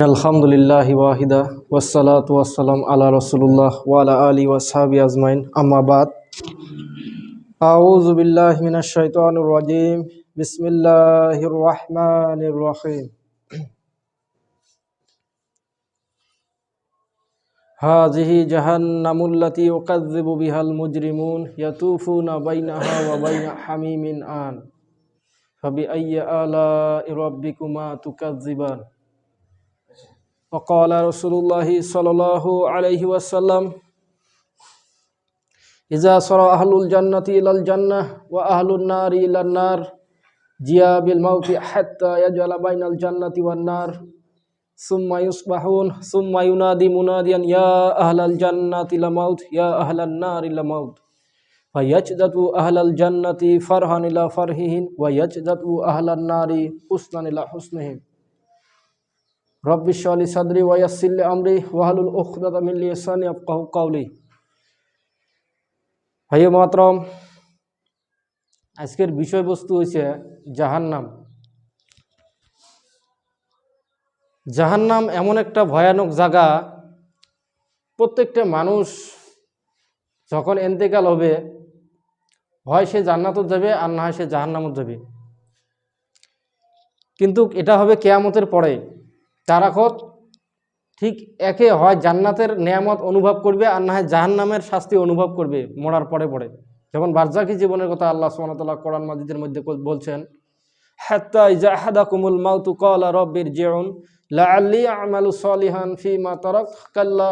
আলহামদুলিল্লাহি ওয়াহিদা ওয়াসসালাতু ওয়াসসালাম আলা রাসূলুল্লাহ ওয়া আলা আলিহি ওয়া সাহবিহি আজমাইন আম্মা বাদ আউযু বিল্লাহি মিনাশ শাইতানির রাজীম বিসমিল্লাহির রাহমানির রহিম হাযিহি জাহান্নামুল্লাতী ইউকাযযিবু বিহাল মুজরিমুন ইয়াতুফুনা বাইনাহা ওয়া বাইনা হামিমিন আন ফাবিআইয়ি আলা'i রাব্বিকুমা তুকাযযিবান وقال رسول الله صلى الله عليه وسلم إذا صار أهل الجنة إلى الجنة وأهل النار إلى النار جاء بالموت حتى يجعل بين الجنة والنار ثم يصبحون ثم ينادي مناديا يا أهل الجنة لموت يا أهل النار لموت فيجدد أهل الجنة فرحا إلى فرحهم ويجدد أهل النار حسنا إلى حسنهم রব্বি ইশরাহ লি সাদরি ওয়া ইয়াসসির লি আমরি ওয়াহলুল উকদাতাম মিন লিসানি ইয়াফকাহু কাওলি। ভাই মুহতারাম, আজকের বিষয়বস্তু হইছে জাহান্নাম। জাহান্নাম এমন একটা ভয়ানক জায়গা, প্রত্যেকটা মানুষ যখন ইন্তেকাল হবে হয় সে জান্নাতত যাবে আর না হয় সে জাহান্নামত যাবে। কিন্তু এটা হবে কিয়ামতের পরে। তারাখত ঠিক একে হয় জান্নাতের নেয়ামত অনুভব করবে আর না হয় জাহান্নামের শাস্তি অনুভব করবে মরার পরে পরে। যেমন বারজাখী জীবনের কথা আল্লাহ সুবহানাহু ওয়া তাআলা কোরআন মাজিদের মধ্যে বলছেন, হাত্তা ইযা আহাদাকুমুল মাউতু ক্বালা রাব্বিরজিউন লাআল্লি আ'মালু সালিহান ফীমা তারাক কাল্লা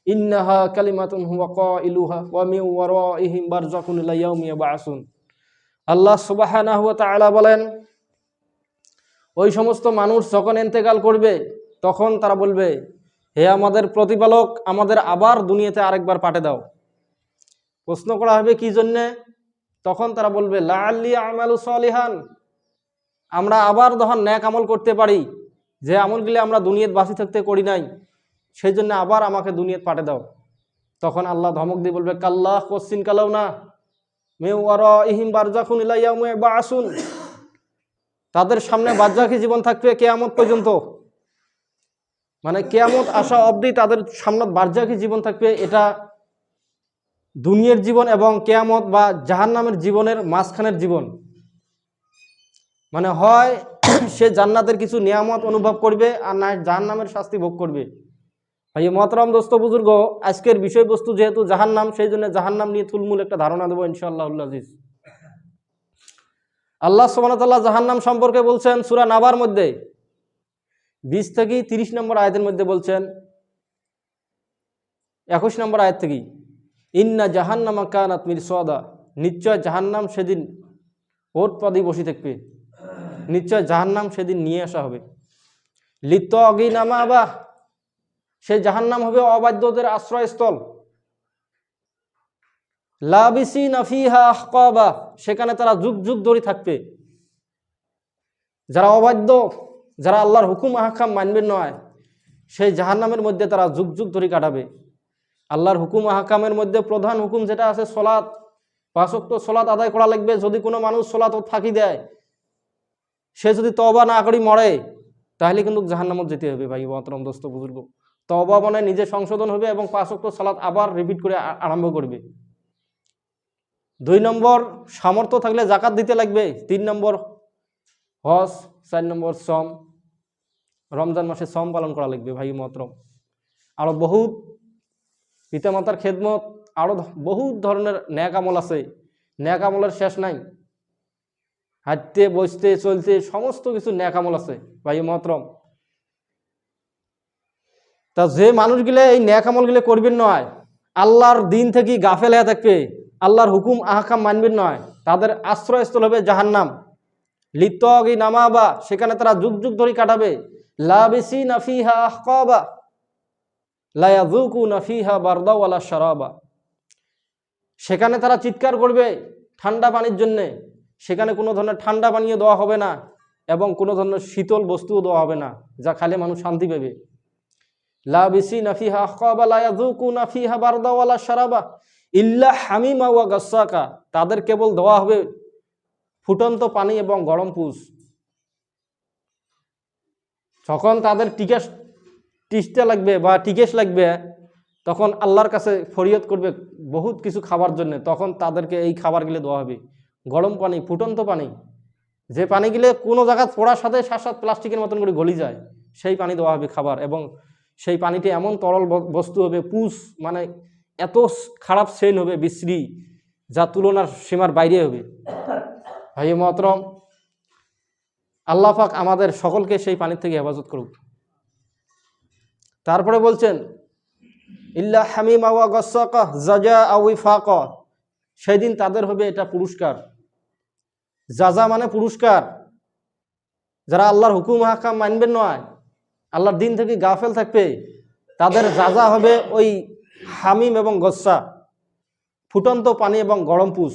ইন্নাহা কালিমাতুন হুয়া কাইলুহা ওয়া মিন ওয়ারাইহিম বারযাখুন ইলা ইয়াউমি ইয়াবআসুন। আল্লাহ সুবহানাহু ওয়া তাআলা বলেন, ওই সমস্ত মানুষ যখন ইন্তেকাল করবে তখন তারা বলবে, হে আমাদের প্রতিপালক, আমাদের আবার দুনিয়াতে আরেকবার পাঠিয়ে দাও। প্রশ্ন করা হবে কি জন্যে? তখন তারা বলবে লাআল্লি আমালু সালিহান, আমরা আবার যখন নেক আমল করতে পারি, যে আমলগুলি আমরা দুনিয়াত বাঁচি থাকতে করি নাই, সেই জন্য আবার আমাকে দুনিয়াত পাঠিয়ে দাও। তখন আল্লাহ ধমক দিয়ে বলবে, কাল্লাহ কোশ্চিন কালাও না, মিন ওয়ারাইহিম বারযাখুন ইলা ইয়াউমি ইয়াবআসুন, তাদের সামনে বারজাখী জীবন থাকবে কিয়ামত পর্যন্ত। মানে কিয়ামত আসা অবধি তাদের সামনে বারজাখী জীবন থাকবে। এটা দুনিয়ার জীবন এবং কিয়ামত বা জাহান্নামের জীবনের মাঝখানের জীবন। মানে হয় সে জান্নাতের কিছু নিয়ামত অনুভব করবে আর না জাহান্নামের শাস্তি ভোগ করবে। ভাই মুহতারাম দোস্ত বুজুর্গ, আজকের বিষয়বস্তু যেহেতু জাহান্নাম, সেই জন্য জাহান্নাম নিয়ে থুলমূল একটা ধারণা দেবো ইনশাআল্লাহুল আজিজ। আল্লাহ সুবহানাহু ওয়া তাআলা জাহান্নাম সম্পর্কে বলছেন সূরা নাবার মধ্যে 20 থেকে 30 নম্বর আয়াতের মধ্যে বলছেন, 21 নম্বর আয়াত থেকে, ইন্না জাহান্নামা কানাত মিরসাদা, নিশ্চয় জাহান্নাম সেদিন ওট পদে বসে থাকবে, নিশ্চয় জাহান্নাম সেদিন নিয়ে আসা হবে। লিত্তাগিনা মাবা, সেই জাহান্নাম হবে অবাধ্যদের আশ্রয়স্থল। লাবিসিনা ফিহা আহকাবা, সেখানে তারা যুগ যুগ ধরে থাকবে। যারা অবাধ্য, যারা আল্লাহর হুকুম আহকাম মানবে নয়, সেই জাহান্নামের মধ্যে তারা যুগ যুগ ধরে কাটাবে। আল্লাহর হুকুম আহকামের মধ্যে প্রধান হুকুম যেটা আছে সলাত, 5 ওয়াক্ত সলাত আদায় করা লাগবে। যদি কোনো মানুষ সলাত ফাঁকি দেয়, সে যদি তওবা না করে মরে, তাহলে কিন্তু জাহান্নামত যেতে হবে। ভাই মুহতারাম দোস্ত বুজুর্গ, তওবা মানে নিজে সংশোধন হবে এবং 5 ওয়াক্ত সলাত আবার রিপিট করে আরম্ভ করবে। 2 নম্বর, সামর্থ্য থাকলে জাকাত দিতে লাগবে। 3 নম্বর হজ, 4 নম্বর সম, রমজান মাসে সম পালন করা লাগবে। ভাই মুহতারাম, আরো বহুত পিতামাতার খেদমত, আরো বহুত ধরনের নেক আমল আছে। নেক আমলের শেষ নাই। হাঁটতে বসতে চলতে সমস্ত কিছু নেক আমল আছে। ভাই মুহতারাম, তা যে মানুষগুলো এই নেক আমলগুলো করবেন নয়, আল্লাহর দিন থেকে গাফেল হয়ে থাকবে, আল্লাহর হুকুম আহকাম মানবেন নয়, তাদের আশ্রয়স্থল হবে জাহান্নাম। লিত্তাগিনা মাবা, সেখানে তারা যুগ যুগ ধরে কাটাবে। লাবিসিনা ফিহা আহকাবা লা ইয়াযুকুনা ফিহা বারদা ওয়ালা শারাবা, সেখানে তারা চিৎকার করবে ঠান্ডা পানির জন্য। সেখানে কোনো ধরনের ঠান্ডা পানীয় দেওয়া হবে না এবং কোনো ধরনের শীতল বস্তুও দেওয়া হবে না, যা খালে মানুষ শান্তি পাবে। লাবিসিনা ফিহা আহকাবা লা ইয়াযুকুনা ফিহা বারদা ওয়ালা শারাবা ইল্লা হামিমা ওয়া গাসসাকা, তাদের কেবল দেওয়া হবে ফুটন্ত পানি এবং গরম পুষ। যখন তাদের তিস্তা লাগবে বা টিকেশ লাগবে, তখন আল্লাহর কাছে ফরিয়াদ করবে বহুত কিছু খাবার জন্য, তখন তাদেরকে এই খাবারগুলো দেওয়া হবে। গরম পানি, ফুটন্ত পানি, যে পানিগুলো কোনো জায়গায় পড়ার সাথে সাথে প্লাস্টিকের মতন করে গলি যায়, সেই পানি দেওয়া হবে খাবার। এবং সেই পানিটি এমন তরল বস্তু হবে, পুষ মানে এত খারাপ সেন হবে, বিশ্রী, যা তুলনার সীমার বাইরে হবে। ভাই মহতরম, আল্লাহ পাক আমাদের সকলকে সেই পানি থেকে হেফাজত করুক। তারপরে বলছেন ইল্লা হামিমা ওয়া গাসসাকা জাজা আও ইফাকা, সেই দিন তাদের হবে এটা পুরস্কার। জাজা মানে পুরস্কার। যারা আল্লাহর হুকুম হাকাম মানবেন নয়, আল্লাহর দিন থেকে গাফেল থাকবে, তাদের জাজা হবে ওই হামিম এবং গস্সা, ফুটন্ত পানি এবং গরম পুষ।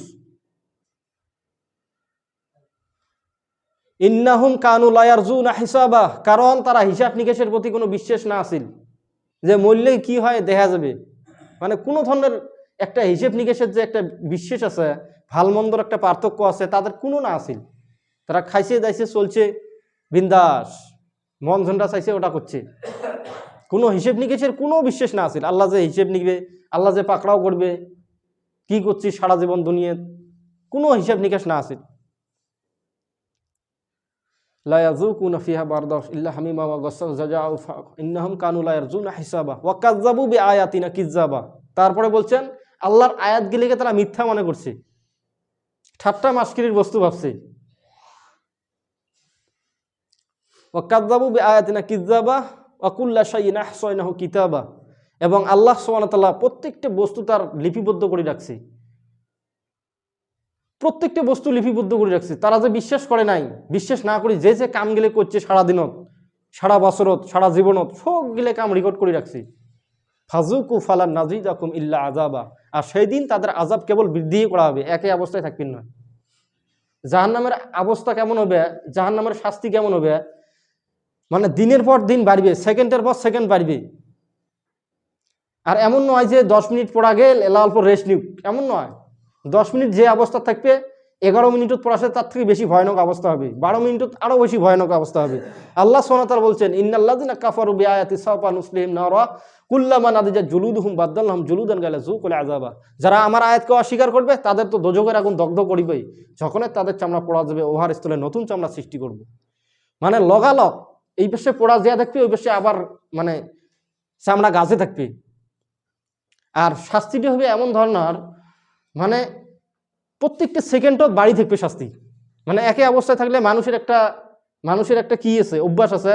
ইন্নাহুম কানু লা ইয়ারজুনা হিসাবা, কারণ তারা হিসাব নিকেশের প্রতি কোনো বিশ্বাস না আছিল, যে মরলে কি হয় দেখা যাবে, মানে কোনো ধরনের একটা হিসেব নিকেশের যে একটা বিশ্বাস আছে, ভাল মন্দর একটা পার্থক্য আছে, তাদের কোনো না আছিল। তারা খাইছে দাইছে চলছে বিন্দাস, মন ঝন্ডা চাইছে ওটা করছে, কোনো হিসেব নিকেশের কোনো বিশ্বাস না আছিল। আল্লাহ যে হিসেব নিবে, আল্লাহ যে পাকড়াও করবে, কি করছিস সারা জীবন দুনিয়ায়, কোনো হিসেব নিকেশ না আছিল। লা ইয়াযুকুনা ফিহা বারদা ইল্লা হামিমা ওয়া গাসসাকা জাজা আও ইফাকা ইন্নাহুম কানু লা ইয়ারজুনা হিসাবা ওয়া কাযযাবু বিআয়াতিনা কিযযাবা। তারপরে বলছেন আল্লাহর আয়াতগুলিকে তারা মিথ্যা মনে করছে, ঠাট্টা মাশকিরির বস্তু ভাবছে। ওয়া কাযযাবু বিআয়াতিনা কিযযাবা ওয়া কুল্লা শাইইন আহসায়নাহু কিতাবা, এবং আল্লাহ সুবহানাহু ওয়া তাআলা প্রত্যেকটা বস্তু তার লিপিবদ্ধ করে রাখছে, প্রত্যেকটা বস্তু লিপিবদ্ধ করে রাখছে। তারা যে বিশ্বাস করে নাই, বিশ্বাস না করি যে যে কামগুলো করছে সারাদিনত, সারা বছরত, সারা জীবনত, সবগুলো কাম রেকর্ড করে রাখছে। ফাজুকু ফালান নাজিদাকুম ইল্লা আযাবা, আর সেই দিন তাদের আযাব কেবল বৃদ্ধি করা হবে, একই অবস্থায় থাকবেন না। জাহান্নামের অবস্থা কেমন হবে, জাহান্নামের শাস্তি কেমন হবে, মানে দিনের পর দিন বাড়বে, সেকেন্ডের পর সেকেন্ড বাড়বে। আর এমন নয় যে 10 মিনিট পড়া গেল এলা অল্প রেস্ট নিক, এমন নয়। 10 মিনিট যে অবস্থা থাকবে, 11 মিনিটত পড়াশে তার থেকে বেশি ভয়ানক অবস্থা হবে, 12 মিনিটত আরো বেশি ভয়ানক অবস্থা হবে। আল্লাহ সুবহানাহু ওয়া তাআলা বলছেন ইন্নাল্লাযিনা কাফারু বিআয়াতি সাওফা নুসলিহিম নারা কুল্লামা নাদিজাত জুলুদুহুম বাদদালনাহুম জুলুদান গায়রা যুকুল আযাবা, যারা আমার আয়াতকে অস্বীকার করবে তাদের তো দোজখের আগুন দগ্ধ করিবেই, যখন তাদের চামড়া পোড়া যাবে ওহার স্থলে নতুন চামড়া সৃষ্টি করব। মানে লগালগ এই পাশে পোড়া দেয়া থাকবে, ওই পাশে আবার মানে চামড়া গাছে থাকবে। আর শাস্তিটি হবে এমন ধরনের, মানে প্রত্যেকটা সেকেন্ডত বাড়ি থাকবে শাস্তি। মানে একই অবস্থায় থাকলে মানুষের একটা কি আছে, অভ্যাস আছে,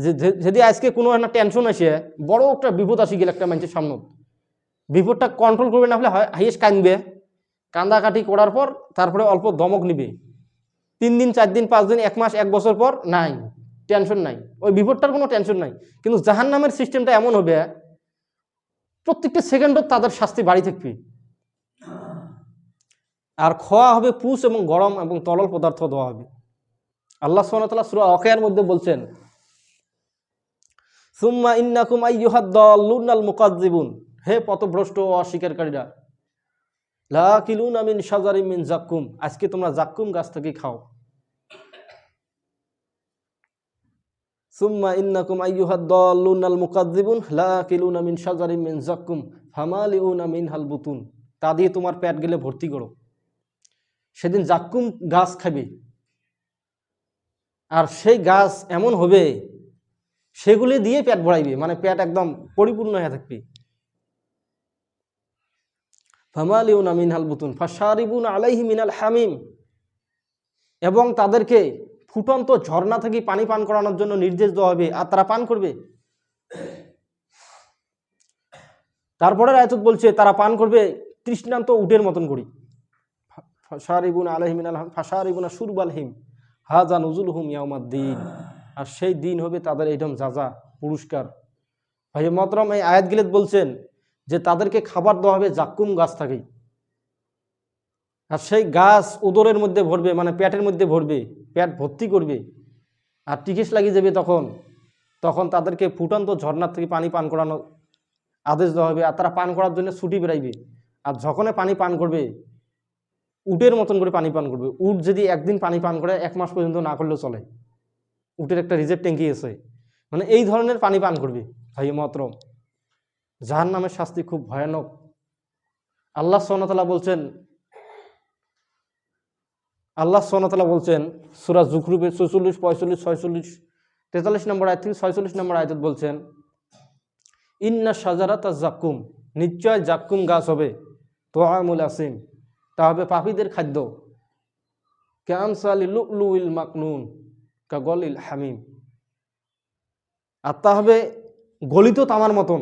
যে যদি আজকে কোনো একটা টেনশন আসে, বড় একটা বিপদ আসি গেলে একটা মানুষের সামনে, বিপদটা কন্ট্রোল করবে না হলে হাইয়েস্ট কাঁদবে, কান্দাকাটি করার পর তারপরে অল্প দমক নিবে, 3 দিন 4 দিন 5 দিন 1 মাস 1 বছর পর নাই, টেনশন নাই, ওই বিপদটার কোনো টেনশন নাই। কিন্তু জাহান্নামের সিস্টেমটা এমন হবে, প্রত্যেকটা সেকেন্ডত তাদের শাস্তি বাড়ি থাকবে। আর খাওয়া হবে পুষ এবং গরম এবং তরল পদার্থ দেওয়া হবে। আল্লাহ সুবহানাহু ওয়া তাআলা সূরা ওয়াকিয়ার মধ্যে বলছেন সুম্মা ইন্নাকুম আইয়ুহাদ দাল্লুনাল মুকাজ্জিবুন, হে পথভ্রষ্ট ও অস্বীকারীরা, লাকিলুনা মিন শাজারিম মিন জাক্কুম, আজকে তোমরা জাক্কুম গাছ থেকে খাও। সুম্মা ইন্নাকুম আইয়ুহাদ দাল্লুনাল মুকাজ্জিবুন লাকিলুনা মিন শাজারিম মিন জাক্কুম ফামালিউনা মিনহাল বুতুন, তা দিয়ে তোমার পেট গেলে ভর্তি করো। সেদিন জাক্কুম গাছ খাবে, আর সেই গাছ এমন হবে সেগুলি দিয়ে পেট ভরাইবে, মানে পেট একদম পরিপূর্ণ হয়ে থাকবে। ফামালিউনা মিনহাল বুতুন ফাশারিবুনা আলাইহি মিনাল হামিম, এবং তাদেরকে ফুটন্ত ঝর্ণা থেকে পানি পান করানোর জন্য নির্দেশ দেওয়া হবে, আর তারা পান করবে। তারপরে আয়াত বলছে তারা পান করবে তৃষ্ণান্ত উটের মতন করি। ফাশারিবুনা আলাইহি মিনাল হামিম ফাশারিবুনা শুরবাল হিম হাযা নুজুলুহুম ইয়াউমাদ্দিন, আর সেই দিন হবে তাদের এইরকম যাজা, পুরস্কার। ভাই মহতরম, এই আয়াতগুলো বলছেন যে তাদেরকে খাবার দেওয়া হবে জাক্কুম গাছ থেকে, আর সেই গাছ উদরের মধ্যে ভরবে, মানে পেটের মধ্যে ভরবে, পেট ভর্তি করবে, আর টিকিস লাগিয়ে যাবে। তখন তাদেরকে ফুটন্ত ঝর্ণার থেকে পানি পান করানোর আদেশ দেওয়া হবে, আর তারা পান করার জন্য ছুটি বেরাইবে। আর যখনই পানি পান করবে উটের মতন করে পানি পান করবে। উট যদি একদিন পানি পান করে 1 মাস পর্যন্ত না করলেও চলে, উটের একটা রিজার্ভ ট্যাঙ্কি আছে, মানে এই ধরনের পানি পান করবে। ভাই মহতরম, জাহান্নামের শাস্তি খুব ভয়ানক। আল্লাহ সুবহানাহু ওয়া তাআলা বলছেন, সূরা যুখরুফের 44, 45, 46, 43 নম্বর আয়াত থেকে 46 নম্বর আয়াত বলছেন, ইন্না শাজারাতা জাক্কুম, নিশ্চয় জাক্কুম গাছ হবে, তুআমুল আসিম, তা হবে পাপীদের খাদ্য, কামসালি লুলুইল মাকনুন, কাগলিল হামিম, আর তা হবে গলিত তামার মতন,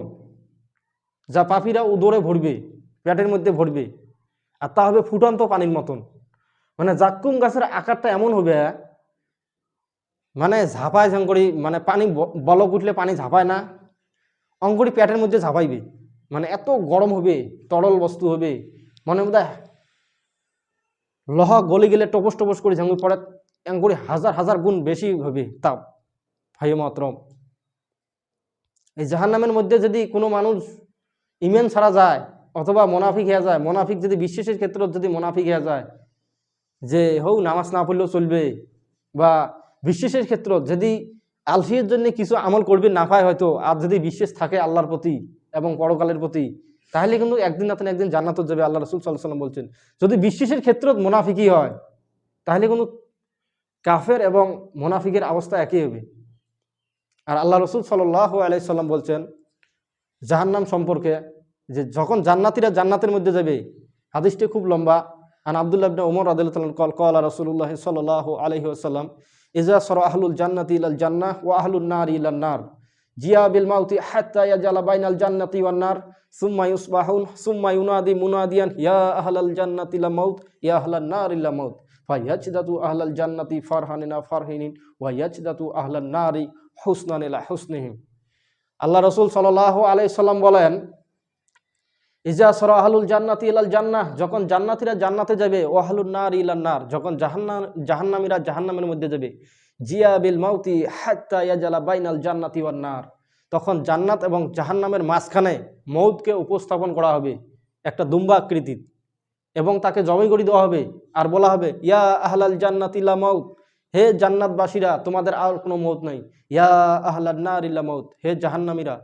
যা পাপীরা উদরে ভরবে, পেটের মধ্যে ভরবে, আর তা হবে ফুটন্ত পানির মতন। মানে জাক্কুম গাছের আকারটা এমন হবে, মানে ঝাঁপায় ঝাঙ্কড়ি, মানে পানি বলক উঠলে পানি ঝাঁপায় না, অঙ্কুরি পেটের মধ্যে ঝাঁপাইবে, মানে এত গরম হবে, তরল বস্তু হবে, মনে বোধ লোহা গলে গেলে টপস টপস করে ঝাঙ্গুর পড়ে, অঙ্কুরি হাজার হাজার গুণ বেশি হবে তাপ। ভাই মহতরম, এই জাহান্নামের মধ্যে যদি কোনো মানুষ ইমান ছাড়া যায় অথবা মোনাফিক হয়ে যায়, মোনাফিক যদি বিশ্বাসের ক্ষেত্রে যদি মোনাফিক হয়ে যায়, যে হোক নামাজ না পড়লেও চলবে, বা বিশ্বাসের ক্ষেত্র যদি আলফিয়ের জন্য কিছু আমল করবে না পায় হয়তো, আর যদি বিশ্বাস থাকে আল্লাহর প্রতি এবং পরকালের প্রতি, তাহলে কিন্তু একদিন না একদিন জান্নাত যাবে। আল্লাহ রাসূল সাল্লাল্লাহু আলাইহি ওয়াসাল্লাম বলছেন, যদি বিশ্বাসের ক্ষেত্রে মোনাফিকই হয়, তাহলে কিন্তু কাফের এবং মোনাফিকের অবস্থা একই হবে। আর আল্লাহ রাসূল সাল্লাল্লাহু আলাইহি সাল্লাম বলছেন জাহান্নাম সম্পর্কে, যে যখন জান্নাতীরা জান্নাতের মধ্যে যাবে, হাদিসটি খুব লম্বা। আন আব্দুল্লাহ ইবনে ওমর রাদিয়াল্লাহু তাআলা ক্বাল ক্বালা রাসূলুল্লাহ সাল্লাল্লাহু আলাইহি ওয়াসাল্লাম, ইযা সারা আহলুল জান্নাতি ইলাল জান্নাহ ওয়া আহলুন নারি ইলান নার, জিয়া বিল মাউতি হাত্তা ইয়াজালা বাইনাল জান্নাতি ওয়ান নার, সুম্মা ইউসবাহুন সুম্মা ইউনাদি মুনাদিয়ান, ইয়া আহলাল জান্নাতি লা মাউত ইয়া আহলান নারি লা মাউত, ফায়াজদাতু আহলাল জান্নাতি ফারহানিনা ফারহিনিন ওয়া ইয়াজদাতু আহলান নারি হুসনান ইলা হুসনিহিম। আল্লাহ রাসূল সাল্লাল্লাহু আলাইহি সাল্লাম বলেন, ইজা সরা আহলুল জান্নাতি ইলাল জান্নাহ, যখন জান্নাতীরা জান্নাতে যাবে, ও আহলুন নার ইলান নার, যখন জাহান্নামীরা জাহান্নামের মধ্যে যাবে, জিয়া বিল মাউতি হাত্তা ইয়াজালা বাইনাল জান্নাতি ওয়ান নার, তখন জান্নাত এবং জাহান্নামের মাঝখানে মউতকে উপস্থাপন করা হবে একটা দুম্বা আকৃতির, এবং তাকে জবাই করে দেওয়া হবে, আর বলা হবে, ইয়া আহলাল জান্নাতি লা মাউত, হে জান্নাতবাসীরা তোমাদের আর কোনো মউত নাই, ইয়া আহলান নার ইলা মাউত, হে জাহান্নামীরা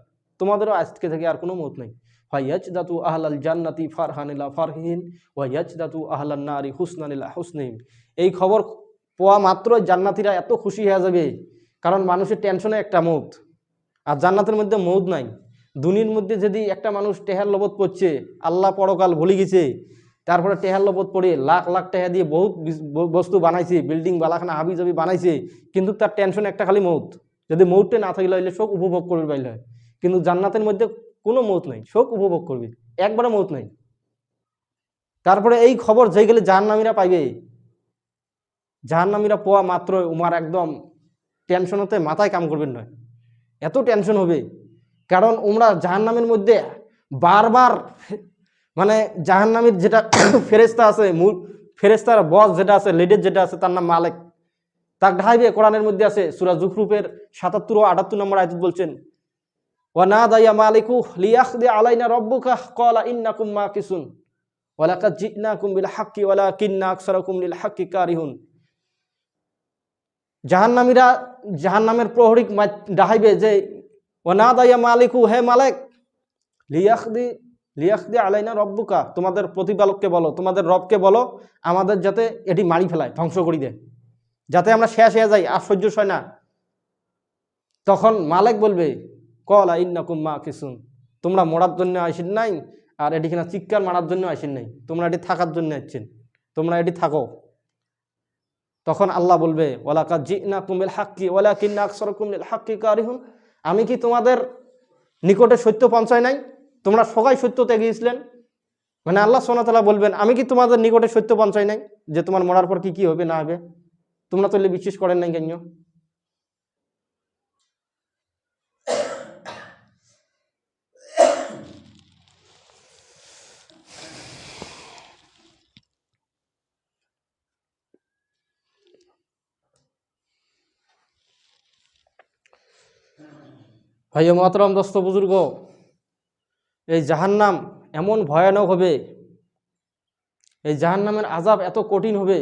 তোমাদেরও আজকে থেকে আর কোনো মউত নাই, ফায়াজদাতু আহলাল জান্নাতি ফারহানিলা ফারহিন ওয়া ইয়াজদাতু আহলান নারি হুসনানিলা হুসনিহিম। এই খবর পাওয়া মাত্র জান্নাতীরা এত খুশি হয়ে যাবে, কারণ মানুষের টেনশনে একটা মউত, আর জান্নাতের মধ্যে মউত নাই। দুনিয়ার মধ্যে যদি একটা মানুষ টেহার লবত করছে, আল্লাহ পরকাল ভুলে গেছে, তারপরে টেহার লবত পড়ে লাখ লাখ টাকা দিয়ে বহুত বস্তু বানাইছে, বিল্ডিং বালাখানা হাবি জাবি বানাইছে, কিন্তু তার টেনশন একটা খালি মউত। যদি মউতটা না থাকলে হইলে শোক উপভোগ করবে পাইলে হয়, কিন্তু জান্নাতের মধ্যে কোনো মউত নাই, শোক উপভোগ করবে, একবারে মউত নাই। তারপরে এই খবর যে গেলে জাহান্নামীরা পাইবে, জাহান্নামীরা পাওয়া মাত্র উমার একদম টেনশন হতে মাথায় কাম করবেন নয়, এত টেনশন হবে। কারণ উমরা জাহান্নামের মধ্যে বারবার, মানে জাহান্নামীর যেটা ফেরেস্তা আছে, ফেরেস্তার বস যেটা আছে, লিডার যেটা আছে, তার নাম মালিক, তাক ঢাইবে। কোরআনের মধ্যে আছে সূরা যুখরুফের 77 ও 78 নম্বর আয়াত বলছেন, ওয়া নাদা ইয়া মালিকু লিয়াখদি আলাইনা রাব্বুকা ক্বালা ইন্নাকুম মাকিসুন ওয়া লাকাদ জি'নাকুম বিল হাক্কি ওয়ালাকিন্না আকসারাকুম লিল হাক্কি কারিহুন। জাহান্নামীরা জাহান্নামের প্রহরী ডাহাইবে যে, ওয়া নাদা ইয়া মালিকু, হে মালিক, লিয়াখদি আলাইনা রাব্বুকা, তোমাদের প্রতিপালককে বলো, তোমাদের রবকে বলো, আমাদের যাতে এটি মারি ফেলায়, ধ্বংস করে দেয়, যাতে আমরা শেষ হয়ে যাই, আর সহ্য হয় না। তখন মালিক বলবে, ক্বালা ইন্নাকুম মাকিসুন, তোমরা মরার জন্য আসেন নাই, আর এটি কিনা চিৎকার মারার জন্য আসেন নাই, তোমরা এটি থাকার জন্য আসছেন, তোমরা এটি থাকো। তখন আল্লাহ বলবে, ওয়ালাকাদ জি'নাকুম বিল হাক্কি ওয়ালাকিন্না আকসারাকুম লিল হাক্কি কারিহুন, আমি কি তোমাদের নিকটে সত্য পৌঁছায় নাই? তোমরা সবাই সত্য ত্যাগে গিয়েছিলেন। মানে আল্লাহ সুবহানাহু ওয়া তাআলা বলবেন, আমি কি তোমাদের নিকটে সত্য পৌঁছায় নাই যে তোমার মরার পর কি কি হবে না হবে, তোমরা তো বিশ্বাস করেন নাই কেন? ভাই মোহতরম, দোস্ত বুজুর্গ, এই জাহান্নাম এমন ভয়ানক হবে, এই জাহান্নামের আযাব এত কঠিন হবে।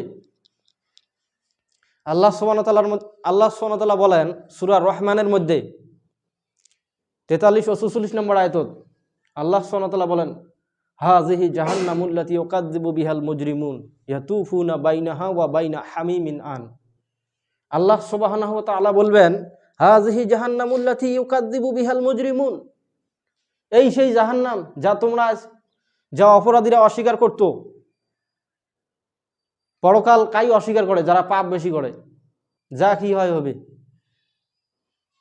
আল্লাহ সুবহানাহু ওয়া তাআলা বলেন সূরা রহমানের মধ্যে, 43 ও 44 নম্বর আয়াতত আল্লাহ সুবহানাহু ওয়া তাআলা বলেন, হাযিহি জাহান্নামুল্লাতী ইউকাযযিবু বিহাল মুজরিমুন ইয়াতুফুনা বাইনাহা ওয়া বাইনা হামিমিন আন। আল্লাহ সুবহানাহু ওয়া তাআলা বলবেন, হাযিহি জাহান্নামুল্লাতী ইউকাযযিবু বিহাল মুজরিমুন, এই সেই জাহান্নাম যা অপরাধীরা অস্বীকার করত। পরকাল কাই অস্বীকার করে? যারা পাপ বেশি করে, যা কি হয় হবে।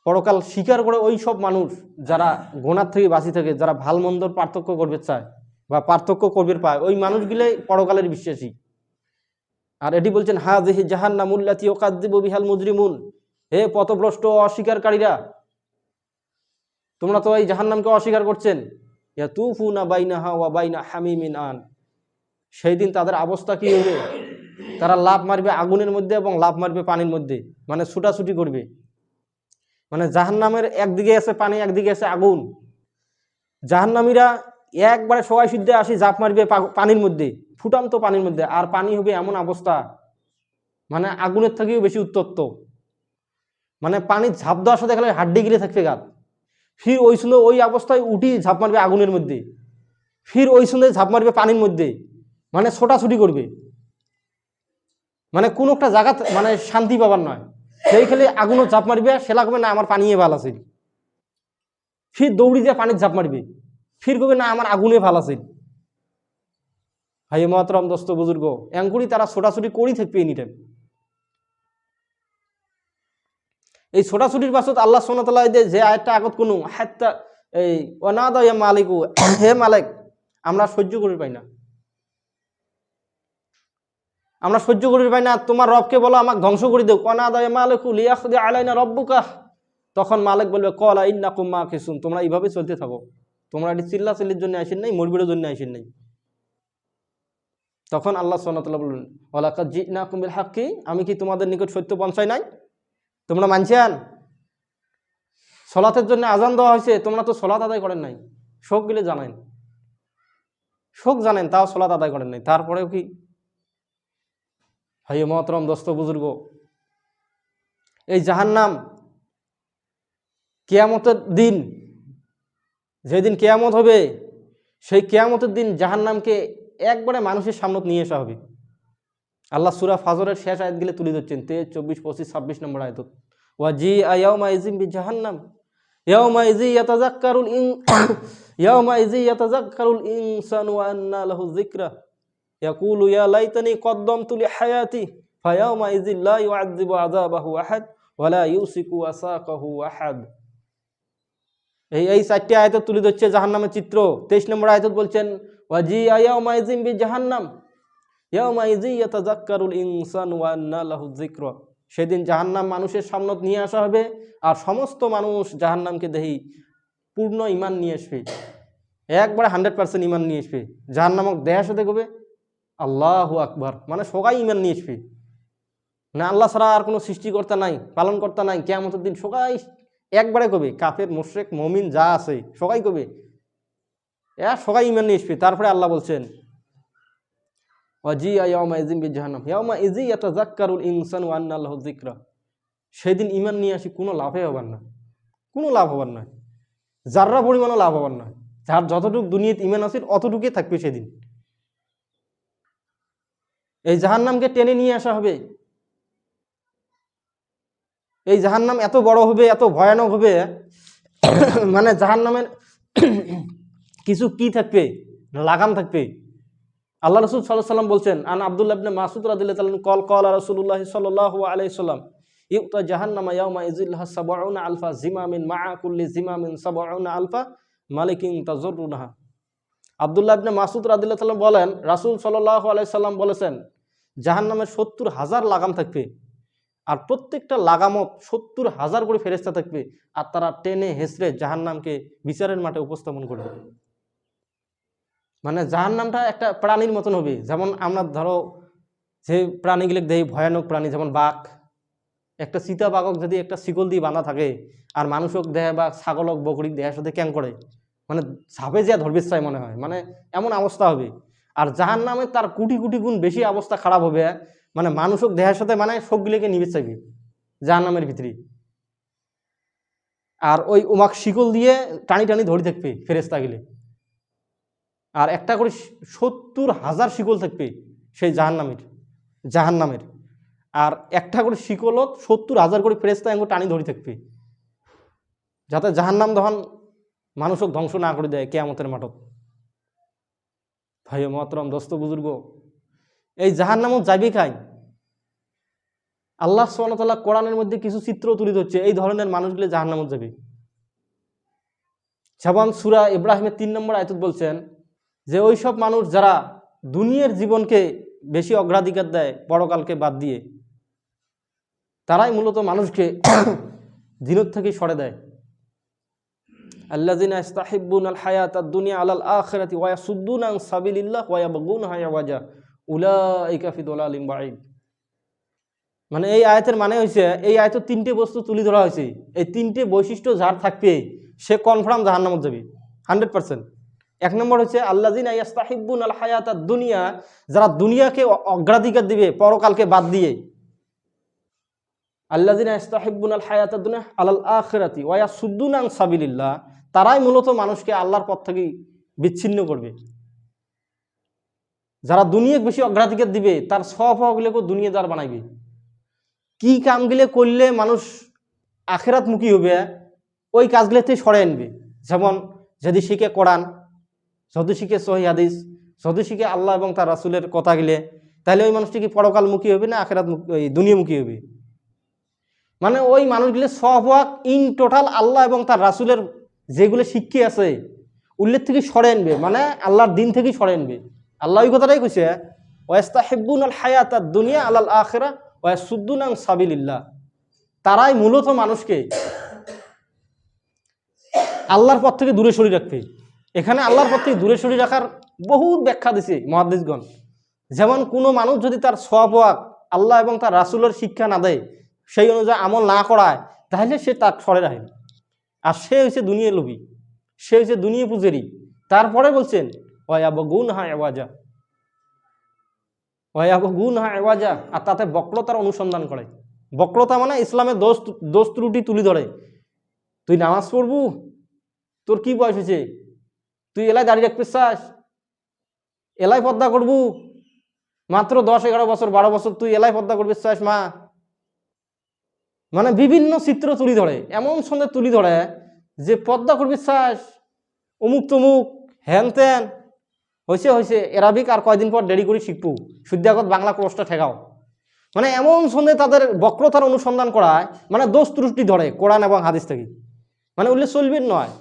পরকাল স্বীকার করে ওই সব মানুষ যারা গুনাহ থেকে বাঁচি থাকে, যারা ভাল মন্দর পার্থক্য করবে চায় বা পার্থক্য করবে পায়, ওই মানুষগুলোই পরকালের বিশ্বাসী। আর এটি বলছেন, হাযিহি জাহান্নামুল্লাতী ইউকাযযিবু বিহাল মুজরিমুন, হে পথভ্রষ্ট অস্বীকারীরা, তোমরা তো এই জাহান্নামকে অস্বীকার করছেন। ইয়াতুফুনা বাইনাহা ওয়া বাইনা হামিমিন আন, সেই দিন তাদের অবস্থা কি হবে? তারা লাফ মারবে আগুনের মধ্যে এবং লাফ মারবে পানির মধ্যে, মানে ছুটাছুটি করবে। মানে জাহান্নামের একদিকে আছে পানি, একদিকে আছে আগুন। জাহান্নামীরা একবারে সবাই সিদ্ধে আসি জাপ মারবে পানির মধ্যে, ফুটান্ত পানির মধ্যে, আর পানি হবে এমন অবস্থা মানে আগুনের থেকেও বেশি উত্তপ্ত। মানে পানি ঝাঁপ দেওয়ার সাথে খেলে হাড্ডি গিলে থাকবে গাত। ফির ওই অবস্থায় উঠি ঝাঁপ মারবে আগুনের মধ্যে, ফির ওই সঙ্গে ঝাঁপ মারবে পানির মধ্যে, মানে ছোটাছুটি করবে। মানে কোনো একটা জায়গা মানে শান্তি পাবার নয়। সেই খেলে আগুনও ঝাঁপ মারবে, সে লাগবে না আমার পানিয়ে ভাল আছে, ফির দৌড়ি দিয়ে পানির ঝাঁপ মারবে, ফির করবে না আমার আগুনে ভাল আছে। ভাই মহতরম দোস্ত বুজুর্গ, এঙ্কুরি তারা ছোটাছুটি করি থাকবে এনি টাইম। এই ছোটাছুটির পাছত আল্লাহ সুবহানাহু ওয়া তাআলা যে আয়াতটা আগত কোনো হাত্তা এই ওয়ানাদা ইয়া মালিকু, হে মালিক, আমরা সহ্য করি পাই না, আমরা সহ্য করি পাই না, তোমার রবকে বলো আমাকে ধ্বংস করে দেও। ওয়ানাদা ইয়া মালিকু লিয়াখদি আলাইনা রাব্বুকা, তখন মালিক বলবে, ক্বালা ইন্নাকুম মাকিসুন, তোমরা এইভাবে চলতে থাকো, তোমরা এটি চিল্লাচিল্লির জন্য আসেন নাই, মরবিরের জন্য আসেন নাই। তখন আল্লাহ সুবহানাহু ওয়া তাআলা বললেন, ওয়ালাকাদ জিনাকুম বিল হাক্কি, আমি কি তোমাদের নিকট সত্য পৌঁছাই নাই? তোমরা মানছেন? সলাতের জন্য আজান দেওয়া হয়েছে, তোমরা তো সলাত আদায় করেন নাই। শোক গেলে জানেন, শোক জানেন, তাও সলাত আদায় করেন নাই। তারপরেও কি? ভাই মহতরম দোস্ত বুজুর্গ, এই জাহান্নাম কিয়ামতের দিন, যেদিন কিয়ামত হবে, সেই কিয়ামতের দিন জাহান্নামকে একবারে মানুষের সামনে নিয়ে আসা হবে। আল্লাহ সূরা ফাজরের শেষ আয়াতগুলো তুলে ধরছেন, 23, 24, 25, 26 নম্বর আয়াত। ওয়াজিআ ইয়াউমাইযিন বিজাহান্নাম ইয়াউমাইযি ইয়াতাযাক্কারুল ইনসানু ওয়া আন্না লাহু যিকরা ইয়াকুলু ইয়া লাইতানি কদ্দামতু লিহায়াতি ফায়াউমাইযিন লা ইউআযযিবু আযাবাহু আহাদ ওয়া লা ইউসিকু ওয়াসাকাহু আহাদ। এই চারটি আয়াত তুলে ধরছে জাহান্নামের চিত্র। 23 নম্বর আয়াত বলছেন, ওয়াজিআ ইয়াউমাইযিন বিজাহান্নাম ইয়াউমাইযি ইয়াতাযাক্কারুল ইনসানু ওয়া আন্না লাহু যিকরা, সেদিন জাহান্নাম মানুষের সামনে নিয়ে আসা হবে, আর সমস্ত মানুষ জাহান্নামকে দেখি পূর্ণ ইমান নিয়ে আসবে, একবারে 100% ইমান নিয়ে আসবে। জাহান্নামক দেহার সাথে কবে আল্লাহু আকবার, মানে সবাই ইমান নিয়ে আসবে, না আল্লাহ ছাড়া আর কোনো সৃষ্টিকর্তা নাই, পালনকর্তা নাই। কিয়ামতের দিন সবাই একবারে কবে, কাফের মুশরিক মুমিন যা আছে সবাই কবে, সবাই ইমান নিয়ে আসবে। তারপরে আল্লাহ বলছেন, ওয়াজিআ ইয়াউমাইযিন বিজাহান্নাম ইয়াউমাইযি ইয়াতাযাক্কারুল ইনসানু ওয়া আন্না লাহু যিকরা, সেদিন ইমান নিয়ে আসি কোনো লাভে হবার না, কোনো লাভ হবার নয়, যাররা পরিমাণও লাভ হবার নয়। যার যতটুকু দুনিয়াতে ইমান আছে অতটুকুই থাকবে সেদিন। এই জাহান্নামকে টেনে নিয়ে আসা হবে। এই জাহান্নাম এত বড় হবে, এত ভয়ানক হবে, মানে জাহান্নামের কিছু কি থাকবে, লাগাম থাকবে। আল্লাহ রাসূল সাল্লাল্লাহু আলাইহি ওয়াসাল্লাম বলছেন, আন আব্দুল্লাহ ইবনে মাসউদ রাদিয়াল্লাহু তাআলা কল কলা রাসূলুল্লাহ সাল্লাল্লাহু আলাইহি ওয়াসাল্লাম ইউতা জাহান্নামা ইয়াউমা ইযিল্লাহা 70 আলফা জিমামিন মা'a কুল্লি জিমামিন 70 আলফা মালিকিন তাজরুনাহা। আব্দুল্লাহ ইবনে মাসউদ রাদিয়াল্লাহু তাআলা বলেন, রাসূল সাল্লাল্লাহু আলাইহি সাল্লাম বলেছেন, জাহান্নামের 70,000 লাগাম থাকবে, আর প্রত্যেকটা লাগামত 70,000 করে ফেরেশতা থাকবে, আর তারা টেনে হেসড়ে জাহান্নামকে বিচারের মাঠে উপস্থাপন করবে। মানে জাহান্নামটা একটা প্রাণীর মতন হবে, যেমন আমরা ধরো যে প্রাণীগুলো দেই ভয়ানক প্রাণী, যেমন বাঘ, একটা চিতা বাঘক যদি একটা শিকল দিয়ে বাঁধা থাকে, আর মানুষক দেয় বা ছাগলক বকরিক দেহের সাথে ক্যাং করে, মানে ঝাঁপে যা ধরবে চাই মনে হয়, মানে এমন অবস্থা হবে। আর জাহান্নামে তার কোটি কোটি গুণ বেশি অবস্থা খারাপ হবে, মানে মানুষক দেহের সাথে মানে সবগুলিকে নিবে চাইবে জাহান্নামের ভিতরে। আর ওই উমাক শিকল দিয়ে টানি টানি ধরে থাকবে ফেরেশতা গেলে। আর একটা করে 70,000 শিকল থাকবে সেই জাহান্নামের। আর একটা করে শিকলত 70,000 করে ফেরেশতা এঙ্গো টানি ধরে থাকবে, যাতে জাহান্নাম দহন মানুষক ধ্বংস না করে দেয় কিয়ামতের মাঠত। ভাই মহতরম, দোস্ত বুজুর্গ, এই জাহান্নামত যাবি খাই। আল্লাহ সুবহানাহু ওয়া তাআলা কোরআনের মধ্যে কিছু চিত্র তুলে ধরছে এই ধরনের মানুষগুলো জাহান্নামত যাবে। যেমন সূরা ইব্রাহিমের 3 নম্বর আয়াত বলছেন যে ওই সব মানুষ যারা দুনিয়ার জীবনকে বেশি অগ্রাধিকার দেয় পরকালকে বাদ দিয়ে, তারাই মূলত মানুষকে দিনের থেকে সরে দেয়। আল্লাযিনা ইস্তাহিব্বুনাল হায়াতাদ দুনিয়া আলাল আখিরাতি ওয়া ইয়াসুদ্দুনা আন সাবিলিল্লাহ ওয়া ইয়াবগুনহা ইওয়াজা উলাইকা ফি দালালিম বাঈদ। মানে এই আয়াতের মানে হইছে, এই আয়াতে 3টে বস্তু তুলে ধরা হয়েছে। এই 3টে বৈশিষ্ট্য যার থাকবে সে কনফার্ম জাহান্নামত যাবে 100%। 1 নম্বর হচ্ছে আল্লাযিনা ইস্তাহিব্বুনাল হায়াতাদ দুনিয়া, যারা দুনিয়াকে অগ্রাধিকার দিবে পরকালকে বাদ দিয়ে। আল্লাযিনা ইস্তাহিব্বুনাল হায়াতাদ দুনিয়া আলাল আখিরাতি ওয়া ইয়াসুদ্দুনা আন সাবিলিল্লাহ, তারাই মূলত মানুষকে আল্লাহর পথ থেকে বিচ্ছিন্ন করবে। যারা দুনিয়াকে বেশি অগ্রাধিকার দিবে তার স্বভাবগুলোকে দুনিয়াদার বানাইবে। কি কামগুলো করলে মানুষ আখিরাতমুখী হবে ওই কাজগুলোতে সরে আনবে। যেমন যদি শিখে কোরআন, যদি শিখে সহিহ হাদিস, যদি শিখে আল্লাহ এবং তার রাসূলের কথাগুলো, তাহলে ওই মানুষটি কি পরকালমুখী হবে না দুনিয়ামুখী হবে? মানে ওই মানুষগুলো স্বভাব ইন টোটাল আল্লাহ এবং তার রাসূলের যেগুলো শিক্ষা আছে উল্লেখ থেকে সরে আনবে, মানে আল্লাহর দিন থেকে সরে আনবে। আল্লাহ ওই কথাটাই কইছে, ওয়াস্তাহিব্বুনাল হায়াতাদ দুনিয়া আলাল আখিরা ওয়া ইয়াসুদ্দুনা আন সাবিলিল্লাহ। তারাই মূলত মানুষকে আল্লাহর পথ থেকে দূরে সরিয়ে রাখবে। এখানে আল্লাহর পথ থেকে দূরে সরিয়ে রাখার বহুত ব্যাখ্যা দিছে মুহাদ্দিসগণ। যেমন কোনো মানুষ যদি তার সওয়াব আল্লাহ এবং তার রাসূলের শিক্ষা না দেয়, সেই অনুযায়ী আমল না করায়, তাহলে সে তার সরে রাখে। আর সে হচ্ছে দুনিয়া লোভী, সে হচ্ছে দুনিয়া পূজারী। তারপরে বলছেন ওয়ায়াবগুনহা ইওয়াজা, ওয়ায়াবগুনহা ইওয়াজা, আর তাতে বক্রতার অনুসন্ধান করে। বক্রতা মানে ইসলামের দোষ ত্রুটি তুলে ধরে। তুই নামাজ পড়বু, তোর কি বয়স হয়েছে? তুই এলাই দাঁড়িয়ে রাখতে চাস? এলাই পর্দা করবু? মাত্র 10, 11 বছর 12 বছর তুই এলাই পর্দা করবি চাস মা? মানে বিভিন্ন চিত্র তুলি ধরে, এমন সন্দেহ তুলি ধরে যে পর্দা করবি চাস, অমুক তমুক হ্যান ত্যান হয়েছে এরাবিক আর কয়দিন পর দেরি করে শিখবু, শুদ্ধাগত বাংলা কোর্সটা ঠেকাও। মানে এমন সন্দেহ তাদের বক্রতার অনুসন্ধান করায়, মানে দোষ ত্রুটি ধরে কোরআন এবং হাদিস থেকে, মানে উল্লেখ চলবে নয়।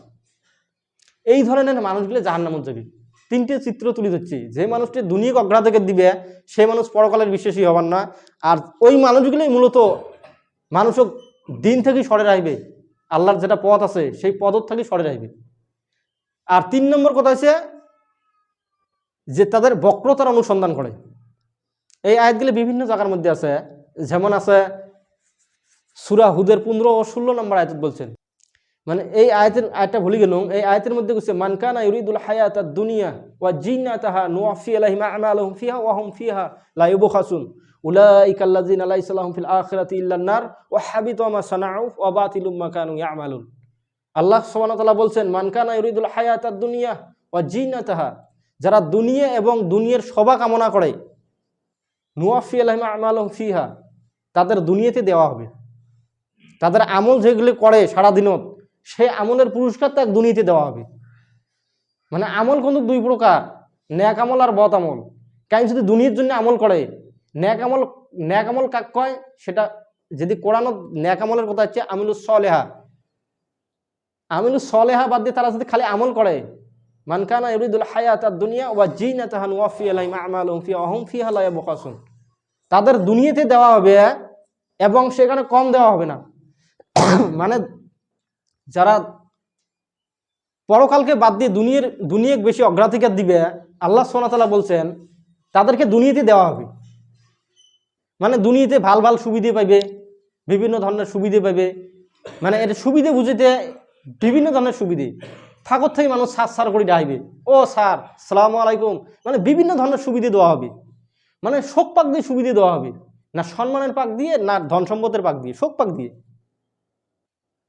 এই ধরনের মানুষগুলো জাহান্নামত যাবে। 3টে চিত্র তুলে ধরছি। যে মানুষটি দুনিয়াকে অগ্রাধিকার দিবে সেই মানুষ পরকালের বিশ্বাসী হবার না। আর ওই মানুষগুলোই মূলত মানুষক দিন থেকে সরে রাখবে, আল্লাহর যেটা পথ আছে সেই পথ থেকে সরে রাখবে। আর 3 নম্বর কথা হচ্ছে যে তাদের বক্রতার অনুসন্ধান করে। এই আয়াতগুলো বিভিন্ন জায়গার মধ্যে আছে। যেমন আছে সূরা হুদের 15 ও 16 নম্বর আয়াত বলছেন, মানে এই আয়াতটা ভুলে গেলাম। এই আয়াতের মধ্যে বলছে মান কানা ইউরিদুল হায়াতাদ দুনিয়া ওয়া জিন্নাতাহা নুওয়াফি আলাইহিম আমালুহুম ফিহা ওয়া হুম ফিহা লা ইউবখাসুন উলাইকাল্লাযিনা লাইসা লাহুম ফিল আখিরাতি ইল্লান নার ওয়া হাবিতা মা সানাউ ওয়া বাতিলুম মা কানু ইয়ামালুন। আল্লাহ সুবহানাহু ওয়া তাআলা বলছেন মান কানা ইউরিদুল হায়াতাদ দুনিয়া ওয়া জিন্নাতাহা, যারা দুনিয়া এবং দুনিয়ার শোভা কামনা করে, নুওয়াফি আলাইহিম আমালুহুম ফিহা, তাদের দুনিয়াতে দেওয়া হবে। তাদের আমল যেগুলো করে সারাদিনত, সেই আমলের পুরস্কার তাকে দুনিয়াতে দেওয়া হবে। মানে আমল কিন্তু 2 প্রকার, নেক আমল আর বদ আমল। কারণ যদি দুনিয়ার জন্য আমল করে, নেক আমল কাক কয়, সেটা যদি কোরআন নেক আমলের কথা হচ্ছে আমিলুস সলেহা। আমিলুস সলেহা বাদ দিয়ে তারা যদি খালি আমল করে, মান কানা ইউরিদুল হায়াতাদ দুনিয়া ওয়া জিনাতাহা নুওয়াফি আলাইহিম আমালুহুম ফিহা ওয়া হুম ফিহা লা ইউবখাসুন। তাদের দুনিয়াতে দেওয়া হবে এবং সেখানে কম দেওয়া হবে না। মানে যারা পরকালকে বাদ দিয়ে দুনিয়াকে বেশি অগ্রাধিকার দিবে, আল্লাহ সুবহানাহু ওয়া তাআলা বলছেন তাদেরকে দুনিয়াতে দেওয়া হবে। মানে দুনিয়াতে ভাল ভাল সুবিধা পাইবে, বিভিন্ন ধরনের সুবিধা পাইবে। মানে এটা সুবিধা বুঝিতে বিভিন্ন ধরনের সুবিধা থাকত থেকে মানুষ সার করে ডাইবে, ও স্যার আসসালামু আলাইকুম, মানে বিভিন্ন ধরনের সুবিধা দেওয়া হবে। মানে শোক পাক দিয়ে সুবিধা দেওয়া হবে, না সম্মানের পাক দিয়ে, না ধন সম্পদের পাক দিয়ে, শোক পাক দিয়ে।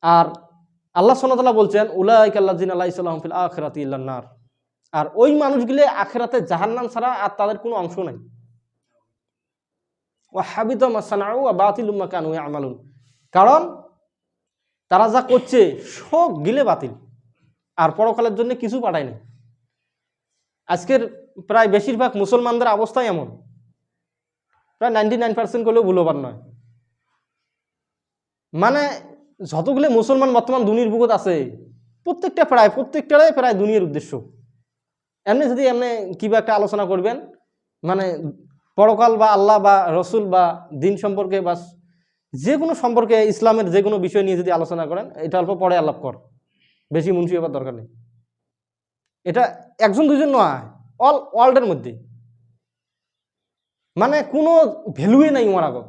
আর আল্লাহ সুবহানাহু ওয়া তাআলা বলছেন উলাইকা আল্লাযিনা লাইসা লাহুম ফিল আখিরাতি ইল্লান নার, আর ওই মানুষগুলো আখিরাতে জাহান্নাম ছাড়া আর তাদের কোনো অংশ নাই। ওয়া হাবিতা মা সানাউ ওয়া বাতিলুম মা কানু ইয়ামালুন, কারণ তারা যা করছে সব গিলে বাতিল, আর পরকালের জন্য কিছু পাঠায় না। আজকের প্রায় বেশিরভাগ মুসলমানদের অবস্থাই এমন, প্রায় 99% করলেও ভুল হবার নয়। মানে যতগুলো মুসলমান বর্তমান দুনিয়ার বুকত আছে প্রত্যেকটাই প্রায় দুনিয়ার উদ্দেশ্য। এমনি যদি এমনি কিবা একটা আলোচনা করবেন, মানে পরকাল বা আল্লাহ বা রসুল বা দিন সম্পর্কে বা যে কোনো সম্পর্কে ইসলামের যে কোনো বিষয় নিয়ে যদি আলোচনা করেন, এটা অল্প পরে আলাপ কর, বেশি মুন্সি হবার দরকার নেই। এটা একজন দুজন নয়, অল ওয়ার্ল্ডের মধ্যে মানে কোনো ভ্যালুই নাই ওর আগত।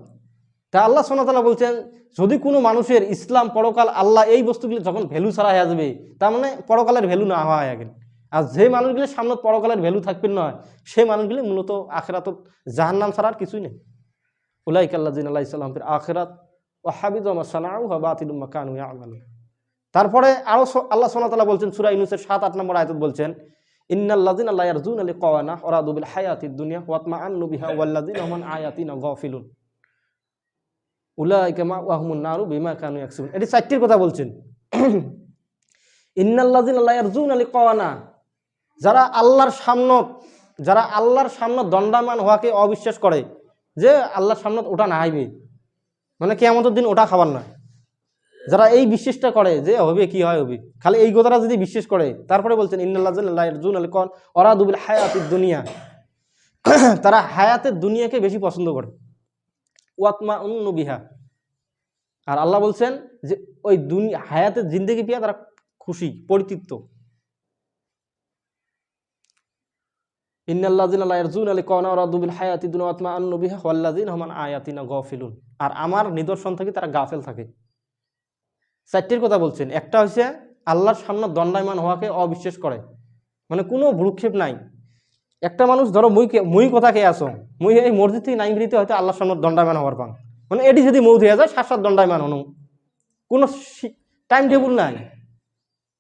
তা আল্লাহ সুবহানাহু ওয়া তাআলা বলছেন যদি কোনো মানুষের ইসলাম পরকাল আল্লাহ এই বস্তুগুলি যখন ভ্যালু ছাড়া হয়ে যাবে, তার মানে পরকালের ভ্যালু না হওয়া হয়ে গেল। আর যে মানুষগুলির সামনে পরকালের ভ্যালু থাকবে নয়, সেই মানুষগুলি মূলত আখিরাতত জাহান্নাম ছাড়া আর কিছুই নেই। উলাইকা আল্লাযিনা লাইসা লাহুম ফিল আখিরাত ওয়া হাবিতা মা সানাউ ওয়া বাতিলুম মা কানু ইয়ামালুন। তারপরে আরো আল্লাহ সুবহানাহু ওয়া তাআলা বলছেন সূরা ইউনূসের ৭-৮ নম্বর আয়াতে বলছেন ইন্নাল্লাযিনা লা ইয়ারজুনা লিকাওয়ানা ওয়ারাদু বিল হায়াতিদ দুনিয়া ওয়া তামাআন্নু বিহা ওয়াল্লাযিনা হুম আন আয়াতিনা গাফিলুন উলাইকা মাওয়াহুমুন নারু বিমা কানু ইয়াকসিবুন। এটি ৪টির কথা বলছেন। ইন্নাল্লাযিনা লা ইয়ারজুনা লিকাওয়ানা, যারা আল্লাহর সামনে দণ্ডায়মান হওয়াকে অবিশ্বাস করে, যে আল্লাহর সামনে ওটা না হইবে, মানে কিয়ামতের দিন ওটা খাবার নয়, যারা এই বিশ্বাসটা করে যে হবে কি হয় হবে, খালি এই কথাটা যদি বিশ্বাস করে, তারপরে বলছেন ইন্নাল্লাযিনা লা ইয়ারজুনা লিকাওয়ানা ওয়ারাদু বিল হায়াতিদ দুনিয়া, তারা হায়াতের দুনিয়াকে বেশি পছন্দ করে, ওয়াতমাউন্নু বিহা, আর আল্লাহ বলছেন যে ওই দুনিয়া হায়াতের জিন্দেগি পেয়ে তারা খুশি পরিতৃপ্ত। ইন্নাল্লাযিনা লা ইয়ারজুনা লিকাওয়ানা ওয়ারাদু বিল হায়াতিদ দুনিয়া ওয়াতমাআন্নু বিহা ওয়াল্লাযিনা হুম আন আয়াতিনা গাফিলুন, আর আমার নিদর্শন থেকে তারা গাফেল থাকে। ৪টির কথা বলছেন। একটা হচ্ছে আল্লাহর সামনে দণ্ডায়মান হওয়াকে অবিশ্বাস করে, মানে কোনো ভ্রুক্ষেপ নাই। একটা মানুষ ধরো মুই কথা কে আসো, মুই এই মসজিদ থেকে নাই বেরিতে হয়তো আল্লাহর সামনে দণ্ডায়মান হওয়ার পান, মানে এটি যদি মৌত হয়ে যায় সাত দণ্ডায়মান হনো, কোনো টাইম টেবিল নাই,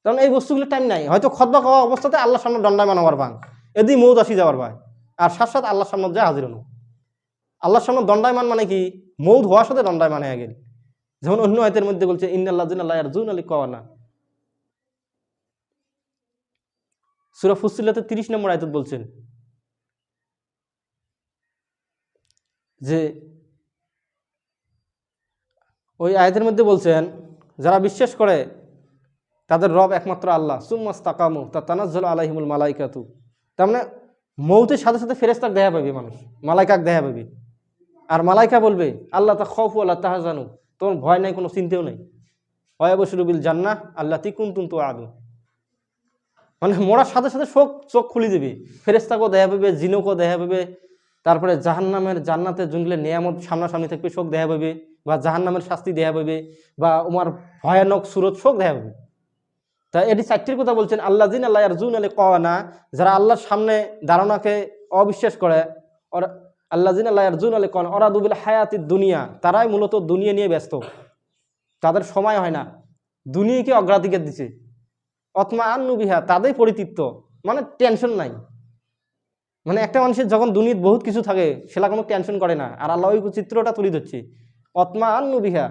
কারণ এই বস্তুগুলোর টাইম নাই। হয়তো খতবা খাওয়া অবস্থাতে আল্লাহর সামনে দণ্ডায়মান হওয়ার পান, এদি মৌত আসি যাওয়ার ভাই, আর সাত আল্লাহর সামনে যায় হাজির হনো। আল্লাহর সামনে দণ্ডায়মান মানে কি, মৌত হওয়ার সাথে দণ্ডায়মান হয়ে গেল। যেমন অন্য আয়াতের মধ্যে বলছে ইন্নাল্লাযিনা লা ইয়ারজুনা লিকাওয়ানা, সূরা ফুসসিলাতের 30 নম্বর আয়াতে বলছেন যে ওই আয়াতের মধ্যে বলছেন যারা বিশ্বাস করে তাদের রব একমাত্র আল্লাহ, সুম্মাস্তাকামু তাতানাজ্জালু আলাইহিমুল মালাইকাতু, তার মানে মৌতের সাথে সাথে ফেরেশতাক দেখা পাবে মানুষ, মালাইকাক দেখা পাবে, আর মালাইকা বলবে আল্লাহ তাখাফু ওয়ালা তাহজানু, তোমার ভয় নাই, কোনো চিন্তাও নাই, ওয়ায়াবশিরু বিল জান্নাহ আল্লাতী কুনতুম তুআদুন, মানে মরার সাথে সাথে চোখ খুলে দেবে, ফেরেশতাকেও দেখা পাবে, জিনকেও দেখা পাবে, তারপরে জাহান্নামের জান্নাতের জঙ্গলে নিয়ামত সামনাসামনি থাকবে, শোক দেখা পাবে, বা জাহান্নামের শাস্তি দেখা পাবে, বা উমার ভয়ানক সুরত শোক দেখা পাবে। তা এটি ৪টির কথা বলছেন আল্লাযিনা লা ইয়ারজুনা লিকাওয়ানা, যারা আল্লাহর সামনে দাঁড়ানোকে অবিশ্বাস করে, আল্লাযিনা লা ইয়ারজুনা লিকাওয়ানা ওয়ারাদু বিল হায়াতিদ দুনিয়া, তারাই মূলত দুনিয়া নিয়ে ব্যস্ত, তাদের সময় হয় না, দুনিয়াকে অগ্রাধিকার দিছে, ওয়াতমাআন্নু বিহা, তাদের পরিতৃপ্ত, মানে টেনশন নাই। মানে একটা মানুষের যখন দুনিয়ার বহুত কিছু থাকে সেটা কোনো টেনশন করে না, আর আল্লাহ ওই চিত্রটা তুলে ধরছে ওয়াতমাআন্নু বিহা।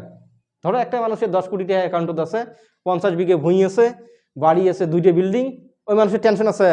ধরো একটা মানুষের 10 কোটি টাকা অ্যাকাউন্টত আছে, 50 বিঘে ভূমি আছে, বাড়ি আছে, 2টা বিল্ডিং, ওই মানুষের টেনশন আছে